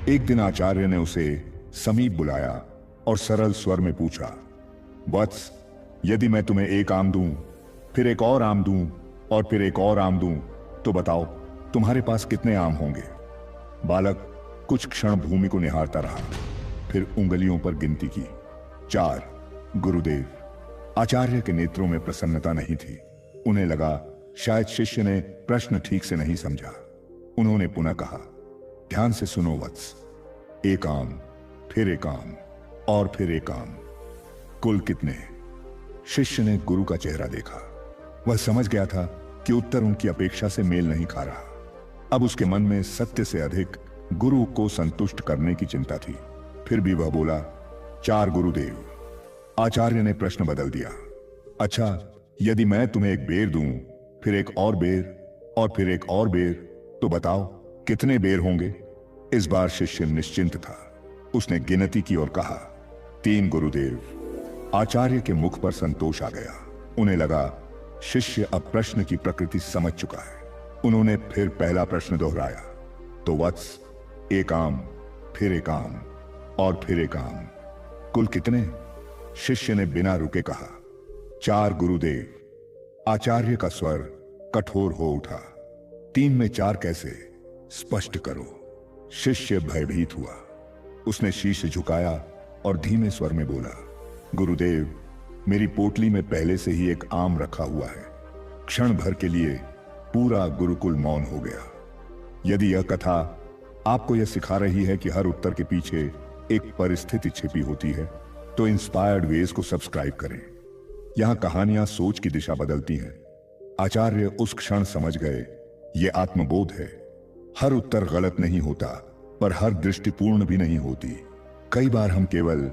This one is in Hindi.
एक दिन आचार्य ने उसे समीप बुलाया और सरल स्वर में पूछा, वत्स, यदि मैं तुम्हें एक आम दूं, फिर एक और आम दूं और फिर एक और आम दूं, तो बताओ तुम्हारे पास कितने आम होंगे? बालक कुछ क्षण भूमि को निहारता रहा, फिर उंगलियों पर गिनती की। 4। गुरुदेव। आचार्य के नेत्रों में प्रसन्नता नहीं थी। उन्हें लगा शायद शिष्य ने प्रश्न ठीक से नहीं समझा। उन्होंने पुनः कहा, ध्यान से सुनो वत्स। एक आम, फिर एक आम और फिर एक आम। कुल कितने? शिष्य ने गुरु का चेहरा देखा। वह समझ गया था कि उत्तर उनकी अपेक्षा से मेल नहीं खा रहा। अब उसके मन में सत्य से अधिक गुरु को संतुष्ट करने की चिंता थी। फिर भी वह बोला, 4 गुरुदेव। आचार्य ने प्रश्न बदल दिया, अच्छा, यदि मैं तुम्हें एक बेर दूं, फिर एक और बेर और फिर एक और बेर, तो बताओ कितने बेर होंगे? इस बार शिष्य निश्चिंत था। उसने गिनती की और कहा, 3 गुरुदेव। आचार्य के मुख पर संतोष आ गया। उन्हें लगा शिष्य अब प्रश्न की प्रकृति समझ चुका है। उन्होंने फिर पहला प्रश्न दोहराया, तो वत्स, एक आम, फिर एक आम और फिर एक आम। कुल कितने? शिष्य ने बिना रुके कहा, 4 गुरुदेव। आचार्य का स्वर कठोर हो उठा। 3 में 4 कैसे? स्पष्ट करो। शिष्य भयभीत हुआ। उसने शीश झुकाया और धीमे स्वर में बोला, गुरुदेव, मेरी पोटली में पहले से ही एक आम रखा हुआ है। क्षण भर के लिए पूरा गुरुकुल मौन हो गया। यदि यह कथा आपको यह सिखा रही है कि हर उत्तर के पीछे एक परिस्थिति छिपी होती है, तो इंस्पायर्ड वेज को सब्सक्राइब करें। यहां कहानियां सोच की दिशा बदलती हैं। आचार्य उस क्षण समझ गए, यह आत्मबोध है। हर उत्तर गलत नहीं होता, पर हर दृष्टिपूर्ण भी नहीं होती। कई बार हम केवल